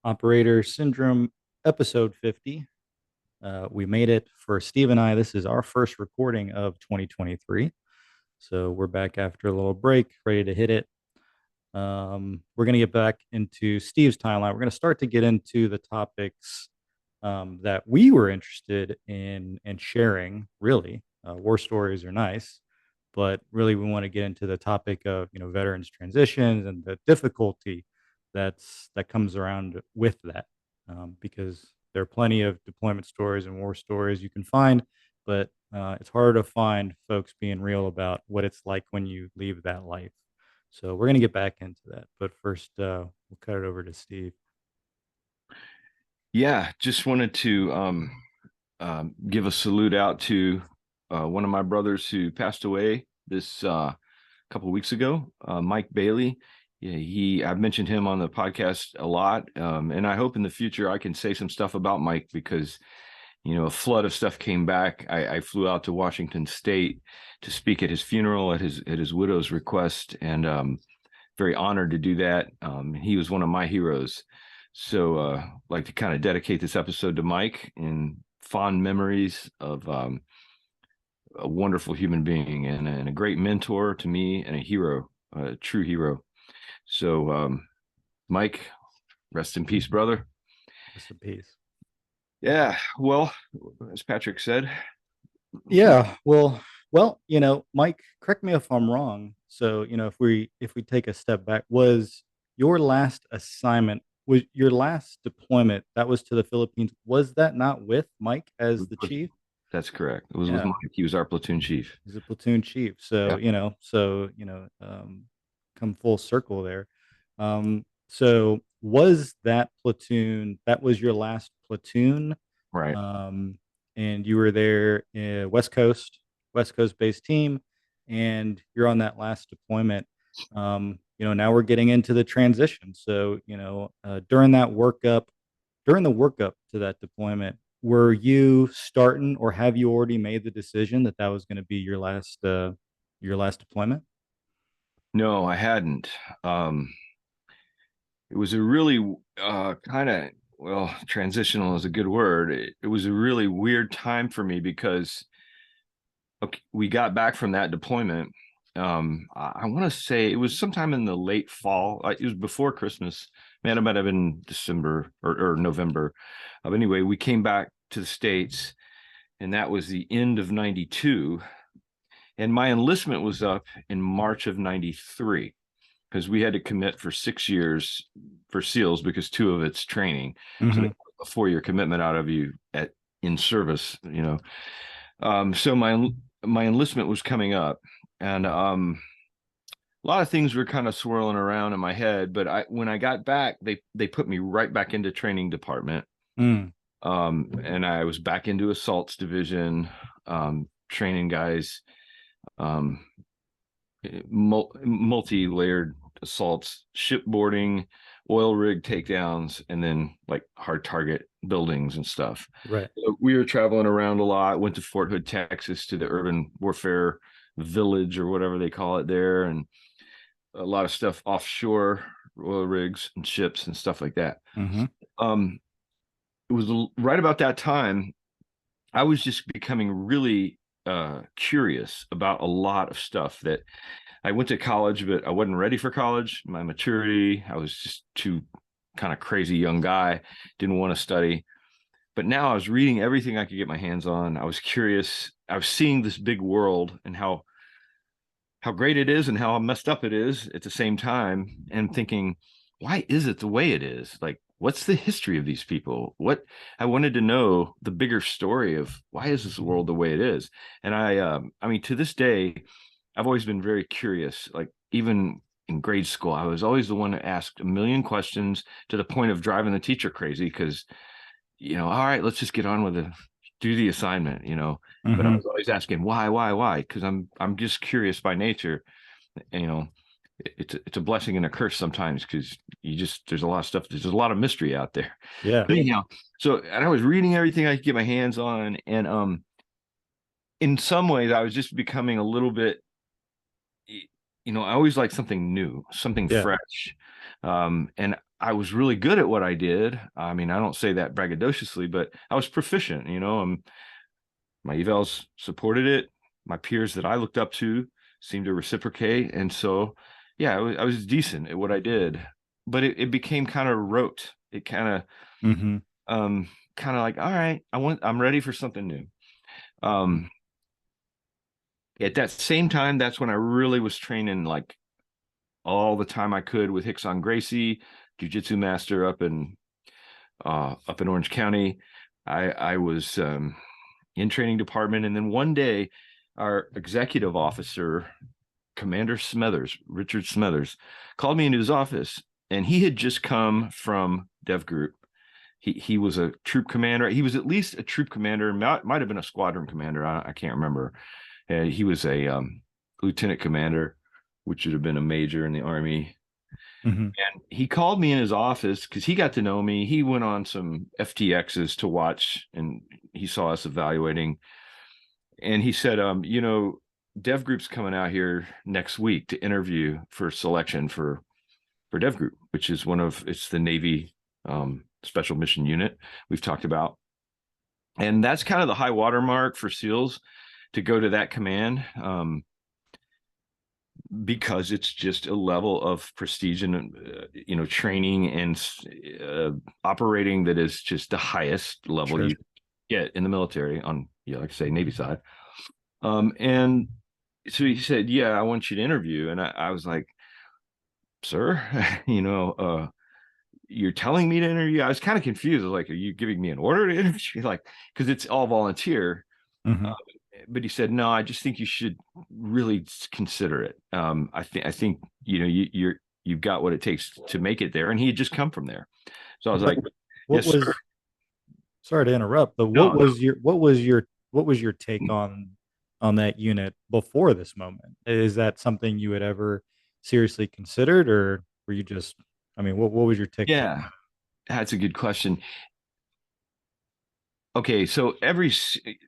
Operator Syndrome, episode 50. We made it for Steve and I. This is our first recording of 2023. So we're back after a little break, ready to hit it. We're going to get back into Steve's timeline. We're going to start to get into the topics that we were interested in and sharing. Really, war stories are nice, but really we want to get into the topic of veterans transitions and the difficulty that comes around with that, because there are plenty of deployment stories and war stories you can find, but it's harder to find folks being real about what it's like when you leave that life. So we're going to get back into that, but first we'll cut it over to Steve. Yeah, just wanted to give a salute out to one of my brothers who passed away this couple of weeks ago, Mike Bailey. Yeah, I've mentioned him on the podcast a lot, and I hope in the future I can say some stuff about Mike because a flood of stuff came back. I flew out to Washington State to speak at his funeral at his widow's request, and very honored to do that. He was one of my heroes. So like to kind of dedicate this episode to Mike in fond memories of a wonderful human being and a great mentor to me and a hero, a true hero. So Mike, rest in peace, brother. Rest in peace. Yeah, well, as Patrick said. Yeah, well, Mike, correct me if I'm wrong. So, if we take a step back, was your last assignment, was your last deployment that was to the Philippines, was that not with Mike as the chief? That's correct. It was with Yeah, Mike. He was our platoon chief. he's a platoon chief. So, Yeah. come full circle there. So was that platoon, that was your last platoon? Right. um, and you were there West Coast based team, and you're on that last deployment. Now we're getting into the transition. So, during the workup to that deployment, were you starting, or have you already made the decision that that was going to be your last deployment? No, I hadn't. It was a really kind of, well, transitional is a good word. It was a really weird time for me because okay, we got back from that deployment. I want to say it was sometime in the late fall. It was before Christmas. Man, it might have been December or November. Anyway, we came back to the States, and that was the end of 92. And my enlistment was up in March of 93 because we had to commit for 6 years for SEALs because two of it's training. So Mm-hmm. a 4 year commitment out of you at in service. So my enlistment was coming up, and a lot of things were kind of swirling around in my head. But when I got back, they put me right back into training department, Mm. and I was back into assaults division, training guys, um, multi-layered assaults, shipboarding, oil rig takedowns, and then like hard target buildings and stuff. Right. So we were traveling around a lot. Went to Fort Hood, Texas, to the urban warfare village or whatever they call it there, and a lot of stuff offshore, oil rigs and ships and stuff like that. Mm-hmm. Um, it was right about that time I was just becoming really curious about a lot of stuff that I went to college, but I wasn't ready for college. My maturity, I was just too kind of crazy young guy, didn't want to study. But now I was reading everything I could get my hands on. I was curious. I was seeing this big world and how great it is and how messed up it is at the same time, and thinking, why is it the way it is? Like, what's the history of these people? What I wanted to know the bigger story of why is this world the way it is? And I mean, to this day, I've always been very curious. Like even in grade school, I was always the one that asked a million questions to the point of driving the teacher crazy because, all right, let's just get on with it, do the assignment. But I Mm-hmm. was always asking why? Because I'm just curious by nature. And, it's a blessing and a curse sometimes because there's a lot of stuff, there's a lot of mystery out there. Yeah. But anyhow, and I was reading everything I could get my hands on, and in some ways I was just becoming a little bit, I always like something new, something Yeah. fresh. And I was really good at what I did. I mean, I don't say that braggadociously, but I was proficient, my evals supported it. My peers that I looked up to seemed to reciprocate. And so, yeah, I was decent at what I did, but it became kind of rote. It Mm-hmm. kind of like, all right, I'm ready for something new. Um, at that same time, that's when I really was training like all the time I could with Hickson Gracie, jujitsu master up in Orange County. I was in training department, and then one day, our executive officer, Commander Smethers, Richard Smethers, called me into his office, and he had just come from DEVGRU. He was a troop commander. He was at least a troop commander. Might have been a squadron commander. I can't remember. And he was a lieutenant commander, which would have been a major in the Army. Mm-hmm. And he called me in his office because he got to know me. He went on some FTXs to watch, and he saw us evaluating. And he said, DevGroup's coming out here next week to interview for selection for DevGroup, which is it's the Navy special mission unit we've talked about. And that's kind of the high watermark for SEALs to go to that command. Because it's just a level of prestige and training and operating that is just the highest level Sure. you get in the military on, like I say, Navy side. And so he said, yeah, I want you to interview. And I was like, sir, you're telling me to interview? I was kind of confused. I was like, are you giving me an order to interview? Like, because it's all volunteer. Mm-hmm. But he said, no, I just think you should really consider it. I think you've got what it takes to make it there. And he had just come from there. So I was What like, what yes, sir. was sorry to interrupt, but No, no. what was your take on that unit before this moment? Is that something you had ever seriously considered, or were you just, I mean, what was your take on Yeah, that's a good question. Okay, so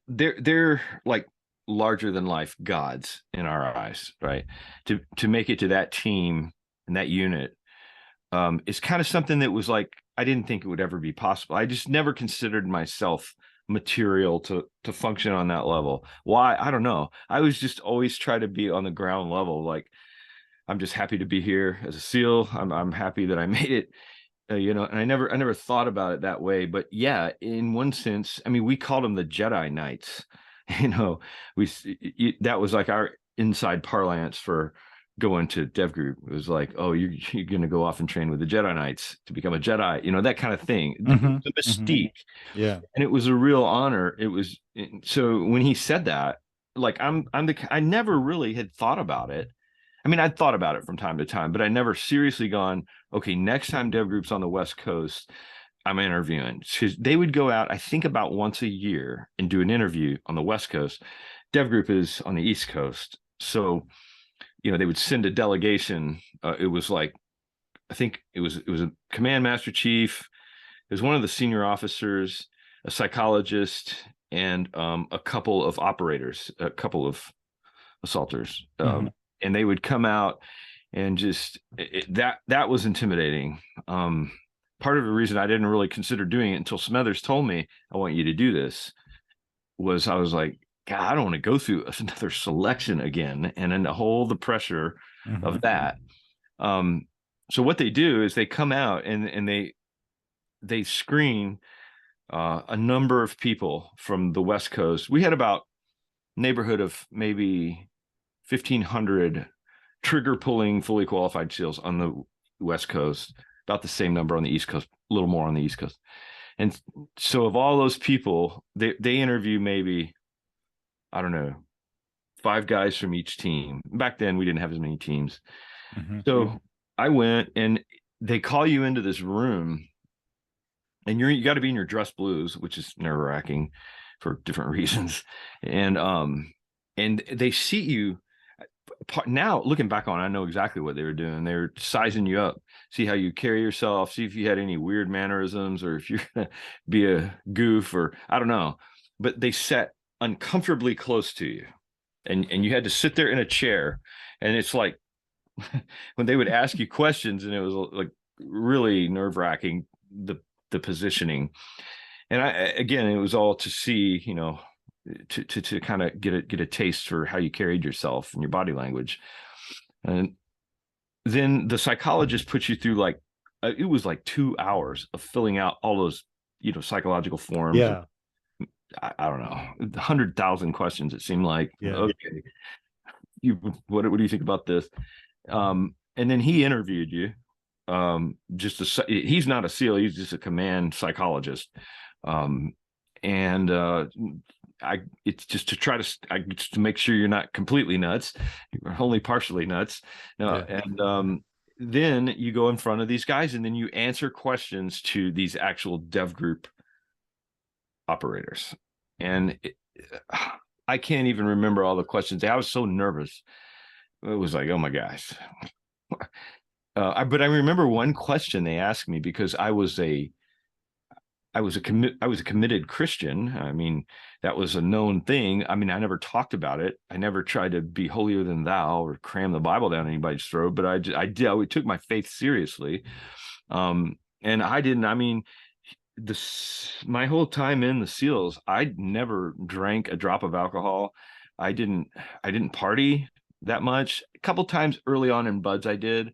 they're like larger than life gods in our eyes, right? To make it to that team and that unit is kind of something that was like I didn't think it would ever be possible. I just never considered myself material to function on that level. Why? I don't know. I was just always try to be on the ground level. Like I'm just happy to be here as a SEAL. I'm happy that I made it. And I never thought about it that way. But yeah, in one sense, I mean, we called them the Jedi Knights. You know, that was like our inside parlance for going to DevGroup. It was like, oh, you're going to go off and train with the Jedi Knights to become a Jedi, that kind of thing. it? The Hmm. mystique, Yeah. and it was a real honor. It was so when he said that, like I never really had thought about it. I mean, I'd thought about it from time to time, but I never seriously gone, okay, next time DevGroup's on the West Coast, I'm interviewing. Because they would go out, I think about once a year and do an interview on the West Coast. DevGroup is on the East Coast. So, they would send a delegation. It was like, I think it was a command master chief. It was one of the senior officers, a psychologist, and a couple of operators, a couple of assaulters. Hmm. And they would come out and just that was intimidating. Part of the reason I didn't really consider doing it until Smethers told me, I want you to do this, was I was like, God, I don't want to go through another selection again. And then the pressure Hmm. of that. Um, so what they do is they come out and they screen a number of people from the West Coast. We had about neighborhood of maybe 1,500 trigger pulling fully qualified SEALs on the West Coast, about the same number on the East Coast, a little more on the East Coast. And so of all those people, they interview maybe, I don't know, 5 guys from each team. Back then we didn't have as many teams. Hmm. So I went and they call you into this room and you got to be in your dress blues, which is nerve wracking for different reasons. And they seat you. Now looking back on it, I know exactly what they were doing. They were sizing you up, see how you carry yourself, see if you had any weird mannerisms or if you're gonna be a goof or I don't know. But they sat uncomfortably close to you, and you had to sit there in a chair. And it's like when they would ask you questions, and it was like really nerve-wracking, the positioning. And again, it was all to see, to kind of get a taste for how you carried yourself and your body language. And then the psychologist puts you through like it was like 2 hours of filling out all those psychological forms. Yeah. I don't know, 100,000 questions. It seemed like, Yeah. okay, what do you think about this? And then he interviewed you. He's not a SEAL, he's just a command psychologist. And it's just to try just to make sure you're not completely nuts, you're only partially nuts. Yeah. And then you go in front of these guys and then you answer questions to these actual dev group operators. And I can't even remember all the questions. I was so nervous. It was like, oh my gosh. But I remember one question they asked me, because I was a committed Christian. I mean, that was a known thing. I mean, I never talked about it. I never tried to be holier than thou or cram the Bible down anybody's throat, but I did. I took my faith seriously. And I didn't, I mean, my whole time in the SEALs, I never drank a drop of alcohol. I didn't party that much. A couple times early on in buds I did,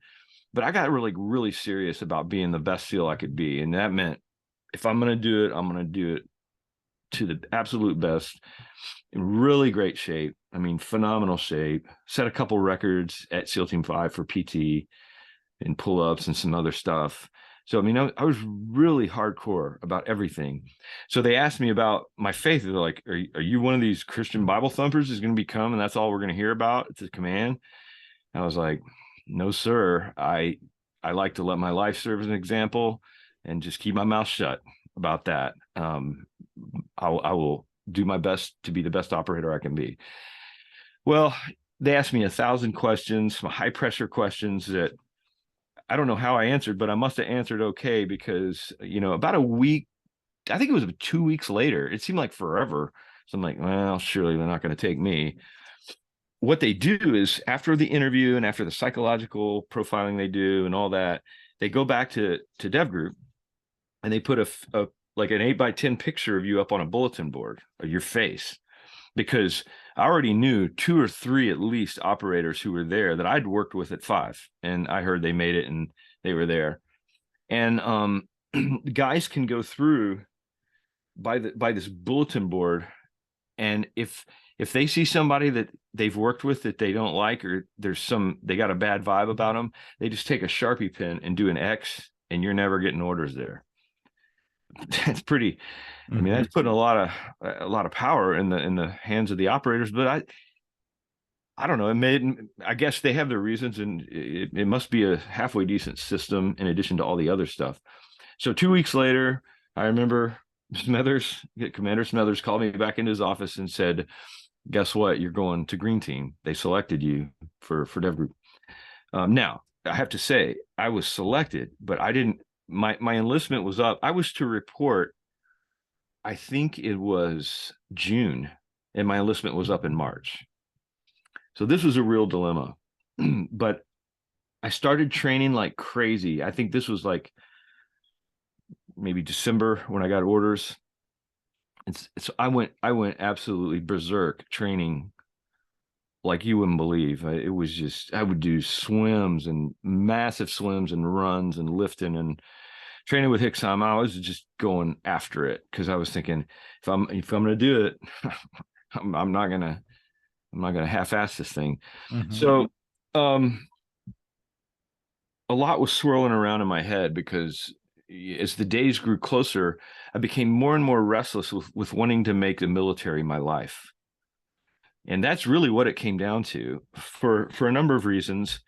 but I got really serious about being the best SEAL I could be. And that meant if I'm going to do it, I'm going to do it to the absolute best, in really great shape. I mean, phenomenal shape. Set a couple records at SEAL Team 5 for PT and pull-ups and some other stuff. So, I mean, I was really hardcore about everything. So they asked me about my faith. They're like, are you one of these Christian Bible thumpers who's going to become, and that's all we're going to hear about? It's a command. And I was like, no, sir. I like to let my life serve as an example and just keep my mouth shut about that. I will do my best to be the best operator I can be. Well, they asked me 1,000 questions, some high pressure questions that I don't know how I answered, but I must have answered okay, because, about a week, I think it was 2 weeks later, it seemed like forever. So I'm like, well, surely they're not going to take me. What they do is, after the interview and after the psychological profiling they do and all that, they go back to DEVGRU and they put a like an 8x10 picture of you up on a bulletin board of your face, because I already knew 2 or 3 at least operators who were there that I'd worked with at 5, and I heard they made it and they were there. And guys can go through by this bulletin board, and if they see somebody that they've worked with that they don't like, or they got a bad vibe about them, they just take a Sharpie pen and do an X, and you're never getting orders there. That's pretty. I mean, that's putting a lot of power in the hands of the operators. But I don't know. I guess they have their reasons, and it must be a halfway decent system in addition to all the other stuff. So 2 weeks later, I remember Commander Smethers called me back into his office and said, guess what? You're going to Green Team. They selected you for DEVGRU. Now, I have to say, I was selected, but I didn't. My enlistment was up. I was to report, I think it was June, and my enlistment was up in March. So this was a real dilemma. But I started training like crazy. I think this was like maybe December when I got orders. So I went absolutely berserk training like you wouldn't believe. It was just, I would do swims and massive swims and runs and lifting and training with Hicksam. I was just going after it, because I was thinking, if I'm going to do it, I'm not gonna half-ass this thing. So a lot was swirling around in my head, because as the days grew closer, I became more and more restless with wanting to make the military my life. And that's really what it came down to, for a number of reasons.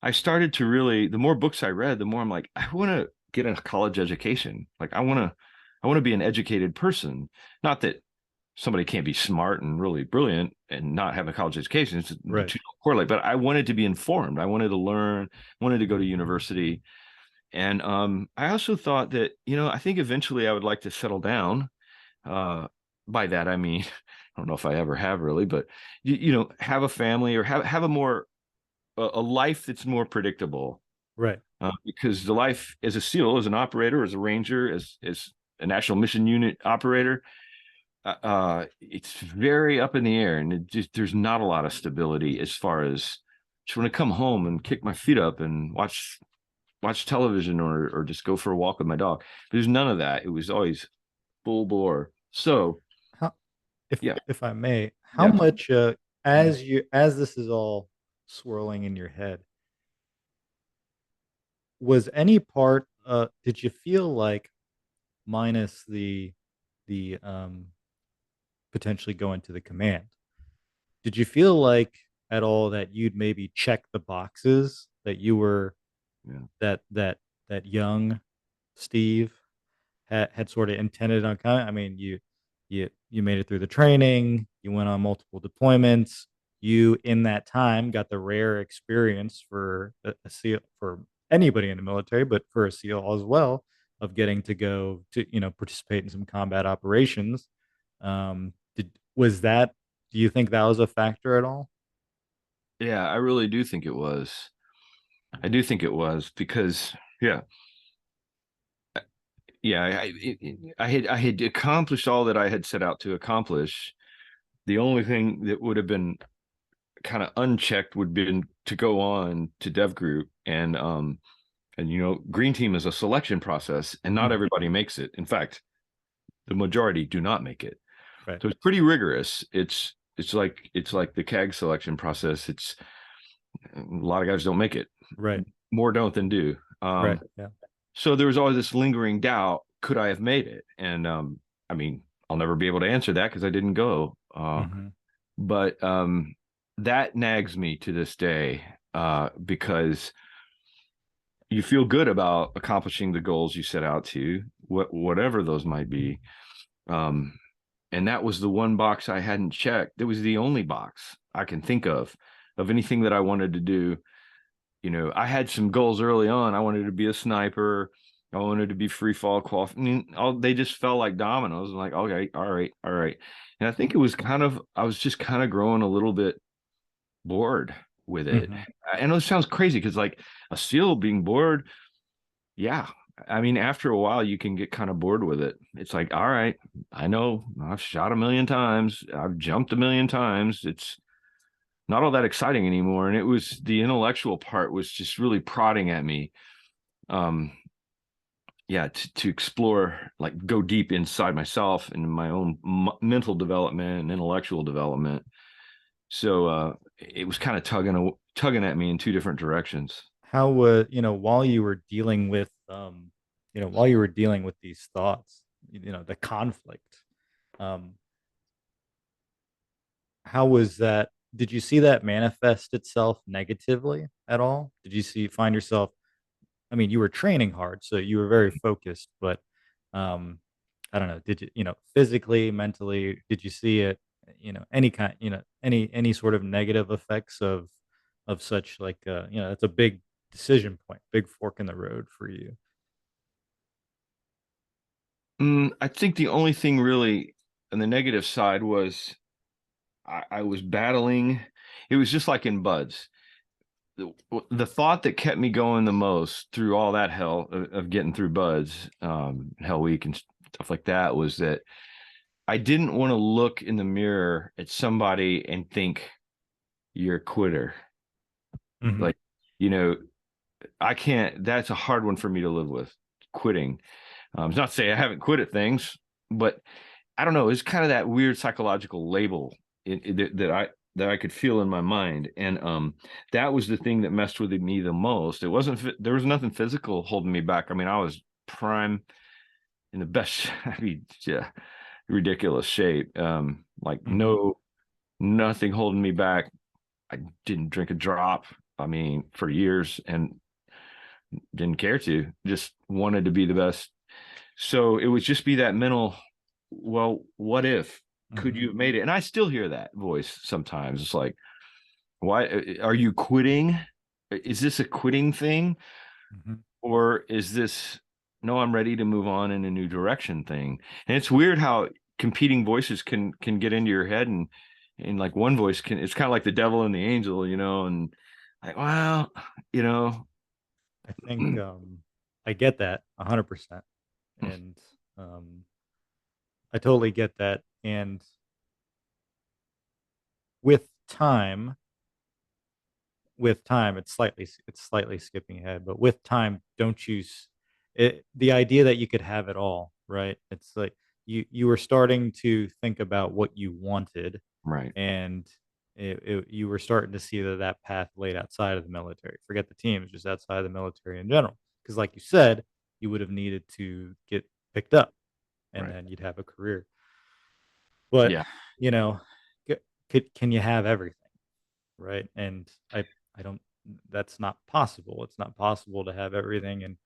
I started to really, the more books I read, the more I'm like, I want to get a college education. Like, I want to be an educated person. Not that somebody can't be smart and really brilliant and not have a college education. It's right. To correlate, but I wanted to be informed. I wanted to learn, wanted to go to university. And I also thought that, I think eventually I would like to settle down. By that, I mean, I don't know if I ever have really, but, have a family, or have a life that's more predictable. Right. because the life as a SEAL, as an operator, as a ranger, as a national mission unit operator, it's very up in the air, and there's not a lot of stability as far as just want to come home and kick my feet up and watch television or just go for a walk with my dog. There's none of that. It was always full bore. So How, yeah, if I may, how yeah, much as this is all swirling in your head, was any part did you feel like, minus the potentially going to the command, did you feel like at all that you'd maybe check the boxes that you were yeah. that young Steve had sort of intended on kind of? I mean, you made it through the training, you went on multiple deployments, you in that time got the rare experience for a SEAL, for anybody in the military, but for a SEAL as well, of getting to go to, participate in some combat operations. Did was that Do you think that was a factor at all? Yeah, I really do think it was. I do think it was because yeah, yeah, I had accomplished all that I had set out to accomplish. The only thing that would have been kind of unchecked would be to go on to DEVGRU, and green team is a selection process, and not Mhm. everybody makes it. In fact, the majority do not make it. Right, So it's pretty rigorous. It's like the CAG selection process. It's a lot of guys don't make it. right, More don't than do. right, yeah. So there was always this lingering doubt: could I have made it? And I mean, I'll never be able to answer that because I didn't go. Mhm, But that nags me to this day, because you feel good about accomplishing the goals you set out to, whatever those might be. Um, and that was the one box I hadn't checked. It was the only box I can think of anything that I wanted to do. I had some goals early on. I wanted to be a sniper. I wanted to be free fall qualified. I mean, they just fell like dominoes. I'm like, okay, all right, all right. And I think it was I was just kind of growing a little bit bored with it. mhm, I know it sounds crazy because like a SEAL being bored, yeah. I mean, after a while, you can get kind of bored with it. It's like, all right, I know I've shot a million times, I've jumped a million times. It's not all that exciting anymore. And it was the intellectual part was just really prodding at me. Um, yeah, to explore, like go deep inside myself and my own mental development and intellectual development. So it was kind of tugging at me in two different directions. how while you were dealing with these thoughts, the conflict, um how was that? Did you see that manifest itself negatively at all? Did you find yourself, I mean, you were training hard, so you were very focused, but um I don't know, did physically, mentally, did you see it, any kind, any sort of negative effects of such, like, it's a big decision point, big fork in the road for you. I think the only thing really on the negative side was I was battling. It was just like in Buds. The thought that kept me going the most through all that hell of getting through Buds, Hell Week and stuff like that, was that I didn't want to look in the mirror at somebody and think you're a quitter. Mhm, Like, you know, I can't. That's a hard one for me to live with. Quitting. It's not to say I haven't quit at things, but I don't know. It's kind of that weird psychological label that I could feel in my mind, and that was the thing that messed with me the most. It wasn't. There was nothing physical holding me back. I mean, I was prime in the best. I mean, yeah, ridiculous shape. Like mhm. nothing holding me back. I didn't drink a drop. I mean, for years, and didn't care to. Just wanted to be the best. So it would just be that mental, well, what if? Could Mhm, you have made it? And I still hear that voice sometimes. It's like, why are you quitting? Is this a quitting thing? mhm. Or is this, no, I'm ready to move on in a new direction thing? And it's weird how competing voices can get into your head, and like one voice it's kind of like the devil and the angel, and like, well, you know, I think I get that 100%, and um, I totally get that. And with time, it's slightly skipping ahead, but with time, don't you the idea that you could have it all, right? It's like you were starting to think about what you wanted, Right. and you were starting to see that path laid outside of the military. Forget the teams, just outside of the military in general. Because, like you said, you would have needed to get picked up, and Right. then you'd have a career. But Yeah. you know, can you have everything? Right? And I don't that's not possible. It's not possible to have everything, and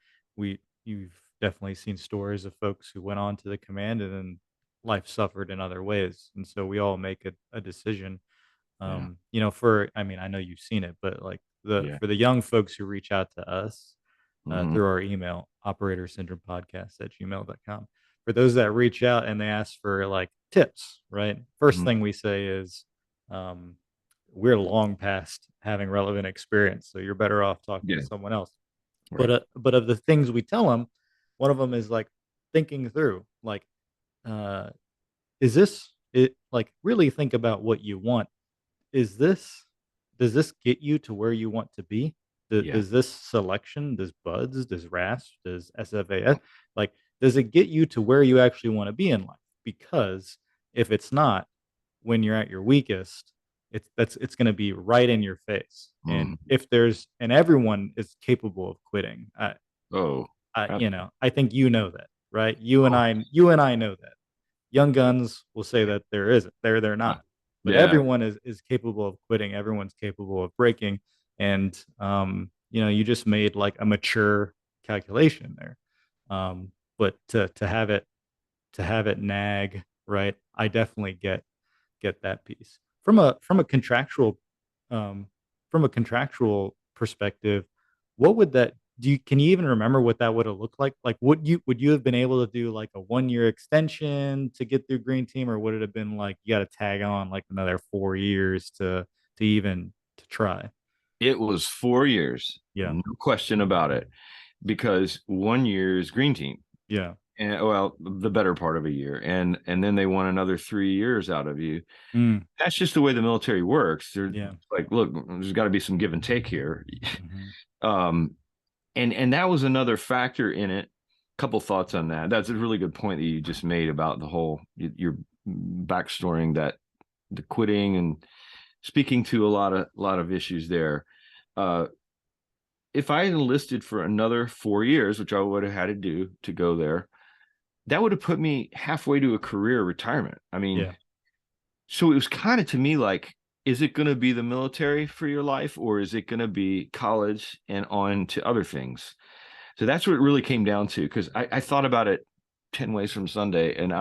you've definitely seen stories of folks who went on to the command and then life suffered in other ways. And so we all make a decision. Yeah. For I mean, I know you've seen it, but like the Yeah. for the young folks who reach out to us Hmm. through our email, operator syndrome podcast at gmail.com. For those that reach out and they ask for like tips, right? First Hmm. thing we say is, um, we're long past having relevant experience, so you're better off talking to Yeah. someone else. But Right. but of the things we tell them, one of them is like thinking through, like, uh, is this it? Like, really think about what you want. Is this Does this get you to where you want to be? Yeah. Does this selection, does buds, does rasp, does SFAS, like, does it get you to where you actually want to be in life? Because if it's not, when you're at your weakest, it's going to be right in your face. And Hmm. if there's and everyone is capable of quitting. Oh, ab- I think you know that, right? oh, You and I know that. Young guns will say that there isn't. They're uh, not. But yeah. everyone is capable of quitting. Everyone's capable of breaking. And you just made like a mature calculation there. But to have it nag, right? I definitely get that piece. Um from a contractual perspective, what would that do you can you even remember what that would have looked like? Like, would you have been able to do like a 1 year extension to get through green team, or would it have been like you got to tag on like another 4 years to even to try? It was 4 years, Yeah. no question about it, because 1 year is green team, Yeah. and well, the better part of a year, and then they want another 3 years out of you. Mm, That's just the way the military works. They're yeah. like, look, there's got to be some give and take here. Hmm. um, and that was another factor in it. Couple thoughts on that. That's a really good point that you just made about the whole your backstoring, that the quitting and speaking to a lot of issues there. Uh, if I had enlisted for another 4 years, which I would have had to do to go there, that would have put me halfway to a career retirement. I mean, Yeah. so it was kind of to me like, is it going to be the military for your life, or is it going to be college and on to other things? So that's what it really came down to. Because I thought about it 10 ways from Sunday, and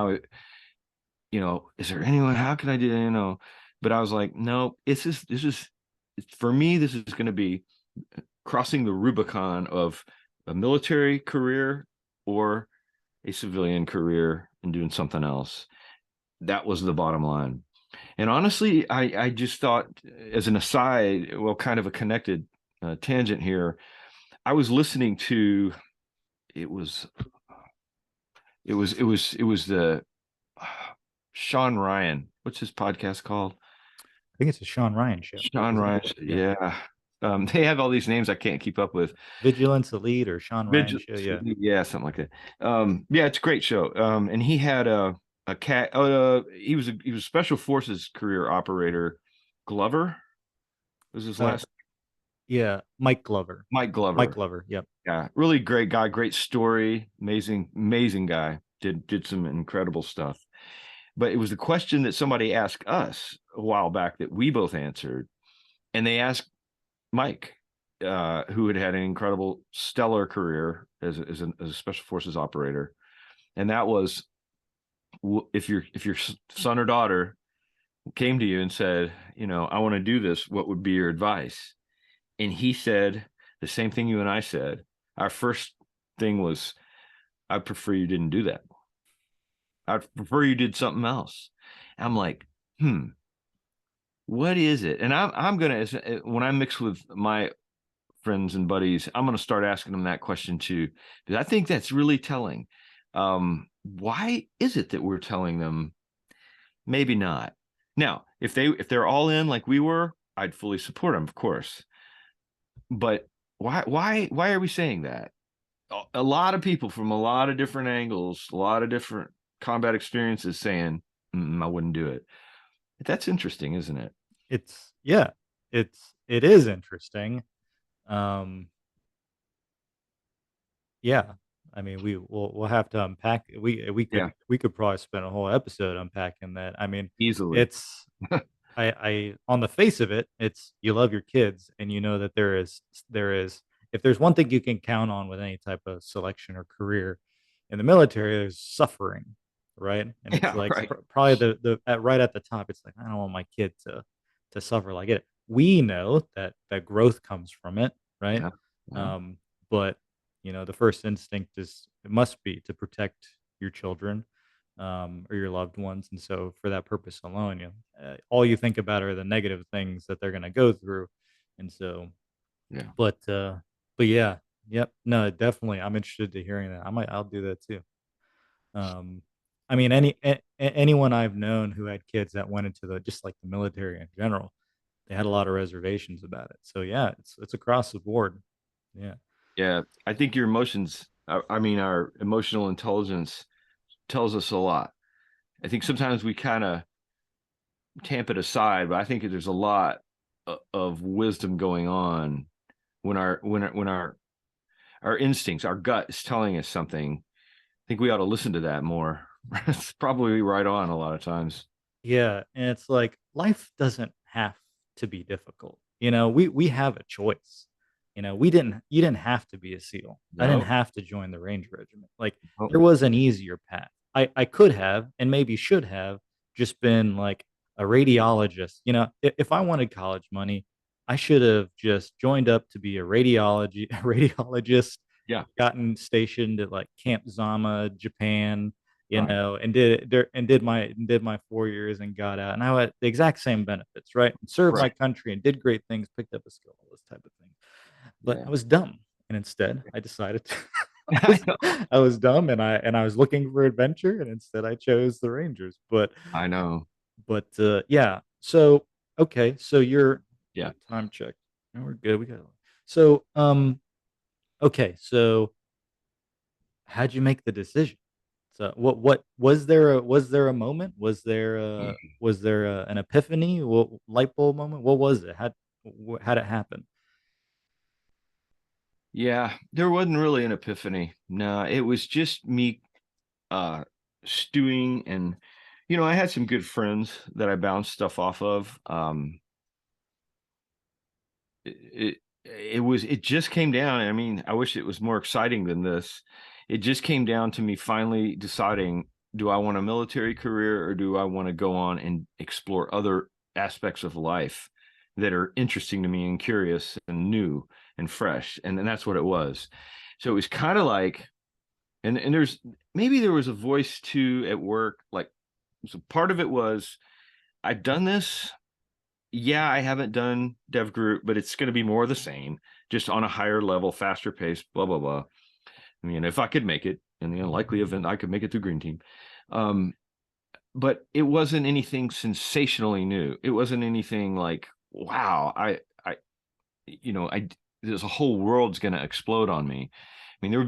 is there anyone? How can I do? But I was like, no, this is for me. This is going to be crossing the Rubicon of a military career or a civilian career and doing something else. That was the bottom line. And honestly, I just thought, as an aside, well, kind of a connected tangent here. I was listening to it was it was the uh, Sean Ryan. What's his podcast called? I think it's a Sean Ryan show, Sean isn't it? Ryan. Yeah. Yeah. They have all these names I can't keep up with. Vigilance Elite or Sean Ryan show. Vigilance, Yeah. yeah, something like that. Yeah, it's a great show. And he had a cat. He was a special forces career operator. Glover was his Uh, last. yeah. Mike Glover. Mike Mike Glover. Glover. Yep. Yeah, really great guy. Great story. Amazing guy. Did some incredible stuff. But it was the question that somebody asked us a while back that we both answered, and they asked Mike, who had had an incredible, stellar career as a special forces operator, and that was, if your son or daughter came to you and said, I want to do this, what would be your advice? And he said the same thing you and I said. Our first thing was, I prefer you didn't do that. I prefer you did something else. I'm like, what is it? And I'm gonna, when I mix with my friends and buddies, I'm going to start asking them that question too, because I think that's really telling. Why is it that we're telling them maybe not? Now, if they're all in like we were, I'd fully support them, of course. But why are we saying that? A lot of people from a lot of different angles, a lot of different combat experiences saying, I wouldn't do it. That's interesting, isn't it? It's yeah, it is interesting. Um, yeah, I mean, we'll have to unpack. Yeah, We could probably spend a whole episode unpacking that. I mean, easily. it's I on the face of it, it's you love your kids and you know that there is if there's one thing you can count on with any type of selection or career in the military, there's suffering, right? And it's Yeah, like right. probably right at the top, it's like I don't want my kid to suffer like it. We know that growth comes from it, right? Yeah, yeah, Um, but the first instinct is it must be to protect your children or your loved ones. And so, for that purpose alone, all you think about are the negative things that they're going to go through. And so, yeah. but yeah, yep, no, definitely, I'm interested to hearing that. I'll do that too. Um, I mean, anyone I've known who had kids that went into the just like the military in general, they had a lot of reservations about it. So yeah, it's across the board. Yeah. Yeah, I think your emotions, I mean, our emotional intelligence tells us a lot. I think sometimes we kind of tamp it aside, but I think there's a lot of wisdom going on when our instincts, our gut is telling us something. I think we ought to listen to that more. It's probably right on a lot of times. Yeah, and it's like life doesn't have to be difficult. We have a choice. We didn't you didn't have to be a SEAL. I didn't No, have to join the Ranger Regiment. Like no, there was an easier path. I could have and maybe should have just been like a radiologist. If I wanted college money, I should have just joined up to be a radiologist, yeah, gotten stationed at like Camp Zama, Japan, right, and did my 4 years and got out, and I had the exact same benefits, right? And served my right. country and did great things, picked up a skill, all this type of thing. But Yeah, I was dumb, and instead I decided I I was know. I was dumb, and I was looking for adventure, and instead I chose the Rangers. I know. Yeah. So okay, so you're Yeah. time check. No, we're good. We got so okay. So how'd you make the decision? So what was there a moment? Was there an epiphany? What light bulb moment? What was it? How'd it happen? Yeah, there wasn't really an epiphany. No, it was just me uh stewing, and I had some good friends that I bounced stuff off of. It just came down. I mean, I wish it was more exciting than this. It just came down to me finally deciding, do I want a military career or do I want to go on and explore other aspects of life that are interesting to me and curious and new and fresh? And that's what it was. So it was kind of like, and there's maybe there was a voice too at work, like, so part of it was, I've done this. Yeah, I haven't done DevGRU, but it's going to be more of the same, just on a higher level, faster pace, blah, blah, blah. I mean, if I could make it in the unlikely event I could make it through Green Team. Um, but it wasn't anything sensationally new. It wasn't anything like, wow, there's a whole world's going to explode on me. I mean, there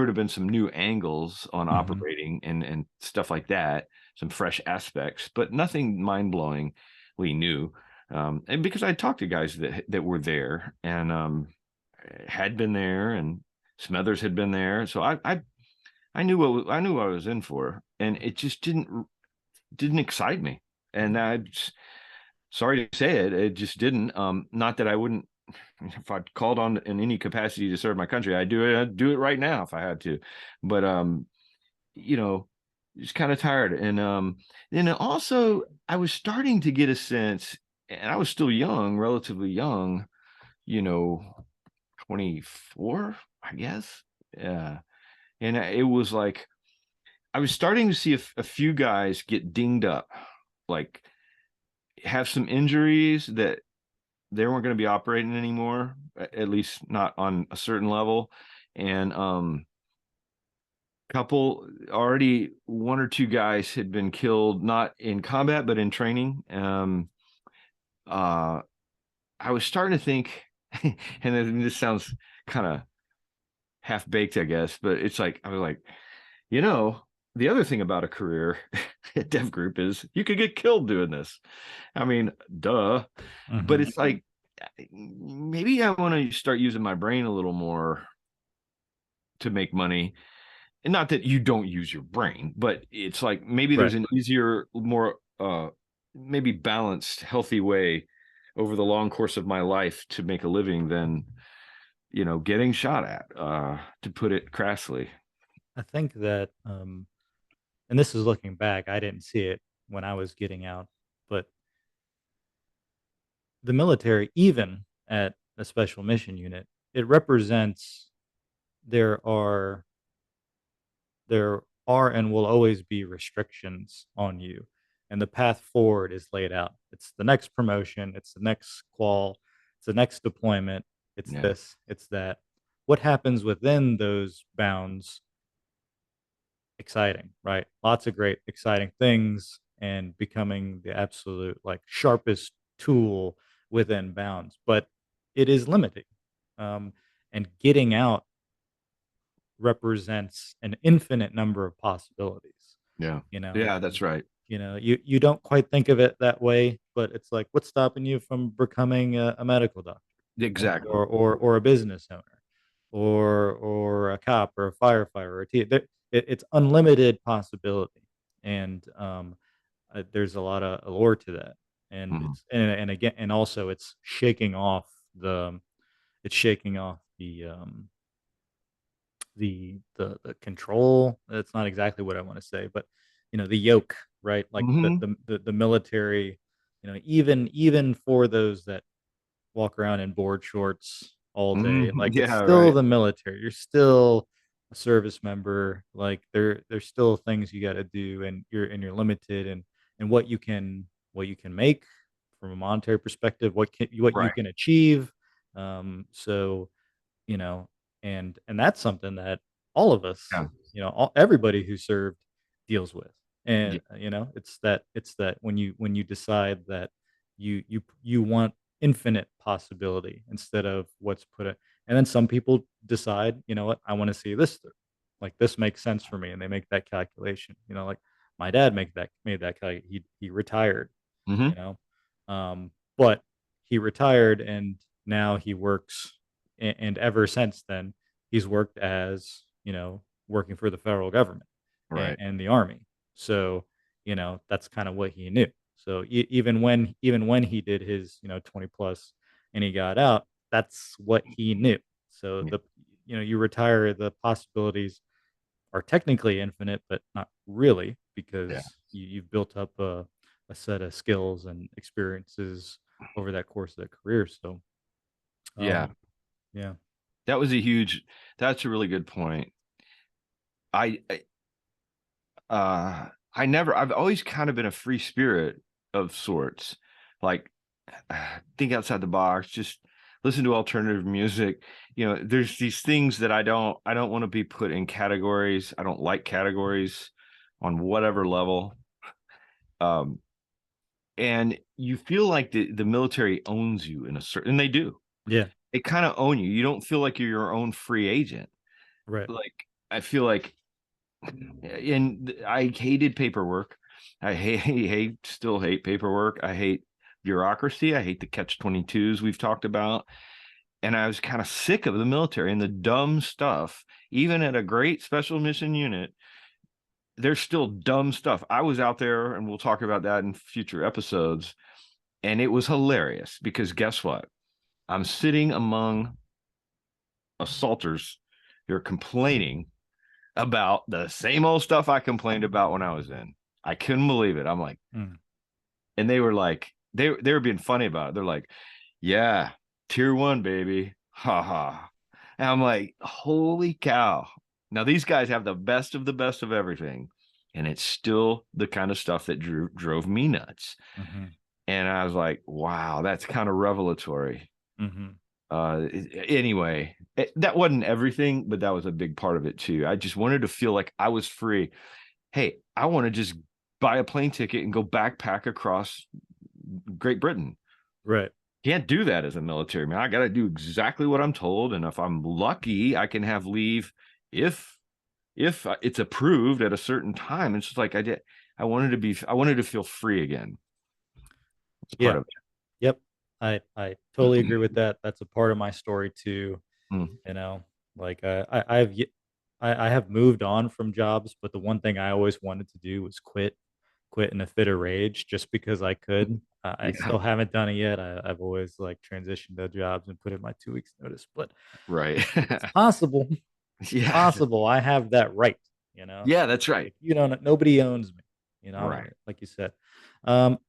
would have been some new angles on Mhm. operating and stuff like that, some fresh aspects, but nothing mind-blowingly new. And because I talked to guys that were there and had been there, and some others had been there, so I knew I knew what I was in for, and it just didn't excite me. And sorry to say it, it just didn't. Not that I wouldn't, if I'd called on in any capacity to serve my country, I'd do it right now if I had to. But you know, just kind of tired. And then also I was starting to get a sense, and I was still young, relatively young, you know, 24, I guess. Yeah. And it was like I was starting to see a few guys get dinged up, like have some injuries that they weren't going to be operating anymore, at least not on a certain level. And couple already one or two guys had been killed, not in combat but in training. Uh I was starting to think, and this sounds kind of half baked, I guess, but it's like I was like, you know, the other thing about a career at Dev Group is you could get killed doing this. I mean, duh. But Hmm. it's like maybe I want to start using my brain a little more to make money. And not that you don't use your brain, but it's like maybe Right. there's an easier, more maybe balanced, healthy way over the long course of my life to make a living than getting shot at, to put it crassly. I think that, and this is looking back, I didn't see it when I was getting out, but the military, even at a special mission unit, it represents there are there are and will always be restrictions on you, and the path forward is laid out. It's the next promotion, it's the next qual, it's the next deployment, it's Yeah. this, it's that. What happens within those bounds, exciting, right? Lots of great exciting things, and becoming the absolute like sharpest tool within bounds, but it is limiting. um, and getting out represents an infinite number of possibilities. Yeah. You know, Yeah, that's right. you don't quite think of it that way, but it's like, what's stopping you from becoming a medical doctor, Exactly. or a business owner, or a cop, or a firefighter, or a it's unlimited possibility, and there's a lot of allure to that, and Mhm. and again, and also it's shaking off the control. That's not exactly what I want to say, but the yoke, right? Like Mhm. the military, even for those that walk around in board shorts all day, Mhm. like it's Yeah, still right. the military. You're still a service member. Like there's still things you got to do, and you're limited, and what you can make from a monetary perspective, what you Right. can achieve. So you know, and that's something that all of us, Yeah. everybody who served deals with. Yeah. And it's that when you decide that you want infinite possibility instead of what's put it. And then some people decide, you know what, I want to see this through. Like, this makes sense for me, and they make that calculation. Like my dad made that he retired, you Mhm. know. But he retired, and now he works, and ever since then, he's worked as, working for the federal government, and, Right. and the army. So, that's kind of what he knew. So even when he did his, 20 plus, and he got out, that's what he knew. So Yeah. you retire, the possibilities are technically infinite, but not really, Yeah. because you've built up a set of skills and experiences over that course of the career. So, Yeah. um, yeah, That was that's a really good point. I I've always kind of been a free spirit of sorts. Like, think outside the box, just listen to alternative music. There's these things that I don't want to be put in categories. I don't like categories on whatever level. Um, and you feel like the military owns you in a certain, and they do. yeah, They kind of own you. You don't feel like you're your own free agent. right, Like, I feel like, and I hated paperwork. I still hate paperwork. I hate bureaucracy. I hate the catch 22s we've talked about. And I was kind of sick of the military and the dumb stuff. Even at a great special mission unit, there's still dumb stuff. I was out there, and we'll talk about that in future episodes. And it was hilarious because guess what? I'm sitting among assaulters who are complaining about the same old stuff I complained about when I was in. I couldn't believe it. I'm like, mm, and they were like, they were being funny about it. They're like, yeah, tier one, baby. Ha ha. And I'm like, holy cow. Now these guys have the best of everything. And it's still the kind of stuff that drove me nuts. hmm And I was like, wow, that's kind of revelatory. Mm-hmm. Anyway, that wasn't everything, but that was a big part of it too. I just wanted to feel like I was free. Hey, I want to just buy a plane ticket and go backpack across Great Britain. Right. Can't do that as a military man. I got to do exactly what I'm told, and if I'm lucky, I can have leave if it's approved at a certain time. It's just like I wanted to feel free again. It's part Yeah. of Yep. I totally agree with that. That's a part of my story too. it. You know, like I have moved on from jobs, but the one thing I always wanted to do was quit in a fit of rage just because I could. I Yeah, still haven't done it yet. I've always like transitioned to jobs and put in my 2 weeks notice, but right. it's possible. It's Yeah, possible. I have that right. You know, yeah, that's right. like you don't. Nobody owns me. You know, Right. like you said.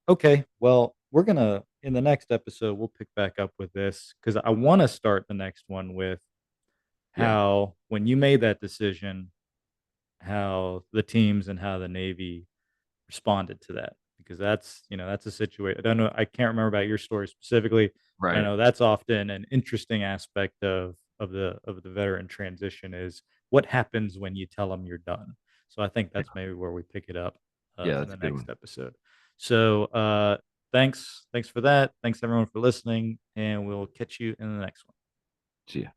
Okay. Well, we're gonna in the next episode we'll pick back up with this because I want to start the next one with Yeah. how when you made that decision, how the teams and how the Navy responded to that because that's a situation. I don't know. I can't remember about your story specifically, but I Right. know that's often an interesting aspect of the veteran transition is what happens when you tell them you're done. So I think Yeah. that's maybe where we pick it up Yeah, in that's the a good next one. episode. So thanks for that. Thanks everyone for listening, and we'll catch you in the next one. See ya.